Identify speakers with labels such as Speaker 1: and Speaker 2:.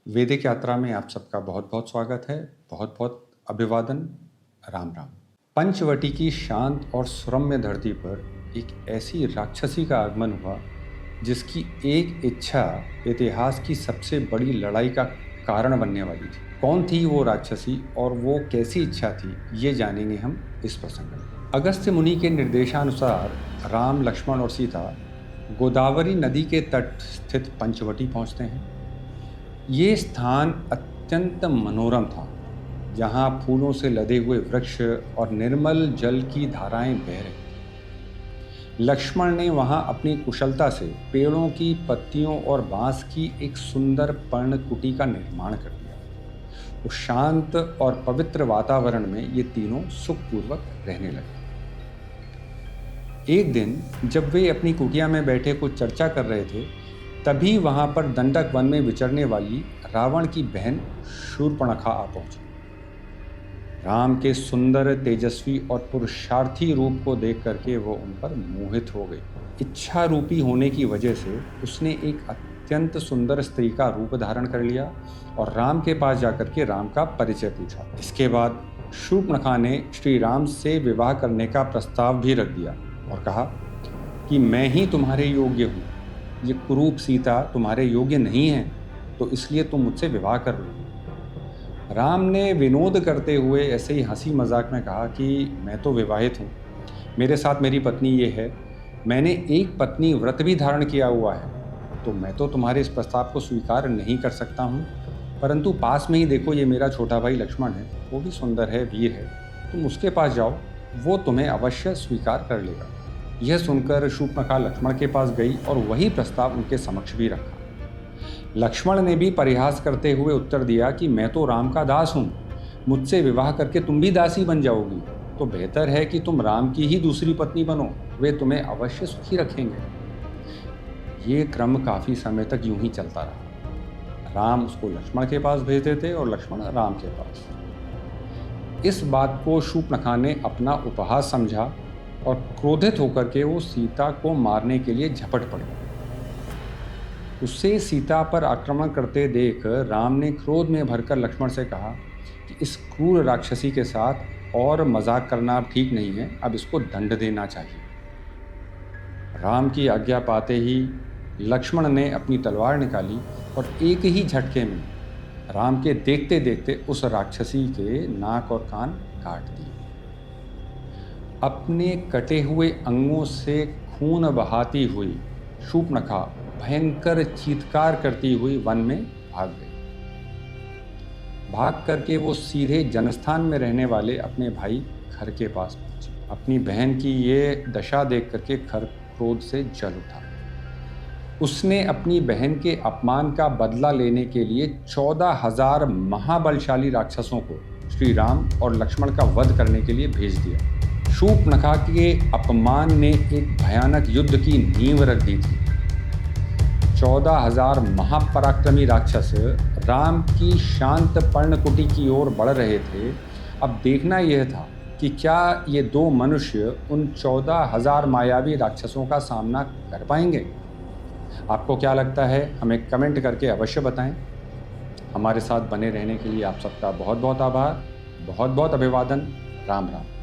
Speaker 1: वैदिक यात्रा में आप सबका बहुत बहुत स्वागत है। बहुत बहुत अभिवादन। राम राम। पंचवटी की शांत और सुरम्य धरती पर एक ऐसी राक्षसी का आगमन हुआ जिसकी एक इच्छा इतिहास की सबसे बड़ी लड़ाई का कारण बनने वाली थी। कौन थी वो राक्षसी और वो कैसी इच्छा थी, ये जानेंगे हम इस प्रसंग में। अगस्त्य मुनि के निर्देशानुसार राम, लक्ष्मण और सीता गोदावरी नदी के तट स्थित पंचवटी पहुंचते हैं। ये स्थान अत्यंत मनोरम था, जहाँ फूलों से लदे हुए वृक्ष और निर्मल जल की धाराएं बह रही थीं। लक्ष्मण ने वहाँ अपनी कुशलता से पेड़ों की पत्तियों और बांस की एक सुंदर पर्णकुटी का निर्माण कर दिया। उस शांत और पवित्र वातावरण में ये तीनों सुखपूर्वक रहने लगे। एक दिन जब वे अपनी कुटिया में बैठे कुछ चर्चा कर रहे थे, तभी वहां पर दंडक वन में विचरने वाली रावण की बहन शूर्पणखा आ पहुंची। राम के सुंदर, तेजस्वी और पुरुषार्थी रूप को देख करके वो उन पर मोहित हो गई। इच्छा रूपी होने की वजह से उसने एक अत्यंत सुंदर स्त्री का रूप धारण कर लिया और राम के पास जाकर के राम का परिचय पूछा। इसके बाद शूर्पणखा ने श्री राम से विवाह करने का प्रस्ताव भी रख दिया और कहा कि मैं ही तुम्हारे योग्य हूँ। ये कुरूप सीता तुम्हारे योग्य नहीं है, तो इसलिए तुम मुझसे विवाह कर लो। राम ने विनोद करते हुए ऐसे ही हंसी मजाक में कहा कि मैं तो विवाहित हूँ, मेरे साथ मेरी पत्नी ये है, मैंने एक पत्नी व्रत भी धारण किया हुआ है, तो मैं तो तुम्हारे इस प्रस्ताव को स्वीकार नहीं कर सकता हूँ। परंतु पास में ही देखो, ये मेरा छोटा भाई लक्ष्मण है, वो भी सुंदर है, वीर है, तुम उसके पास जाओ, वो तुम्हें अवश्य स्वीकार कर लेगा। यह सुनकर शूर्पणखा लक्ष्मण के पास गई और वही प्रस्ताव उनके समक्ष भी रखा। लक्ष्मण ने भी परिहास करते हुए उत्तर दिया कि मैं तो राम का दास हूँ, मुझसे विवाह करके तुम भी दासी बन जाओगी, तो बेहतर है कि तुम राम की ही दूसरी पत्नी बनो, वे तुम्हें अवश्य सुखी रखेंगे। ये क्रम काफ़ी समय तक यूं ही चलता रहा। राम उसको लक्ष्मण के पास भेजते थे और लक्ष्मण राम के पास। इस बात को शूर्पणखा ने अपना उपहास समझा और क्रोधित होकर के वो सीता को मारने के लिए झपट पड़ी। उससे सीता पर आक्रमण करते देख राम ने क्रोध में भरकर लक्ष्मण से कहा कि इस क्रूर राक्षसी के साथ और मजाक करना ठीक नहीं है, अब इसको दंड देना चाहिए। राम की आज्ञा पाते ही लक्ष्मण ने अपनी तलवार निकाली और एक ही झटके में राम के देखते देखते उस राक्षसी के नाक और कान काट दिए। अपने कटे हुए अंगों से खून बहाती हुई शूर्पणखा भयंकर चीत्कार करती हुई वन में भाग गई। भाग करके वो सीधे जनस्थान में रहने वाले अपने भाई खर के पास पहुंची। अपनी बहन की ये दशा देख करके खर क्रोध से जल उठा। उसने अपनी बहन के अपमान का बदला लेने के लिए 14,000 महाबलशाली राक्षसों को श्री राम और लक्ष्मण का वध करने के लिए भेज दिया। शूर्पणखा के अपमान ने एक भयानक युद्ध की नींव रख दी थी। 14,000 महापराक्रमी राक्षस राम की शांत पर्णकुटी की ओर बढ़ रहे थे। अब देखना यह था कि क्या ये दो मनुष्य उन 14,000 मायावी राक्षसों का सामना कर पाएंगे। आपको क्या लगता है, हमें कमेंट करके अवश्य बताएं। हमारे साथ बने रहने के लिए आप सबका बहुत बहुत आभार, बहुत बहुत अभिवादन। राम राम।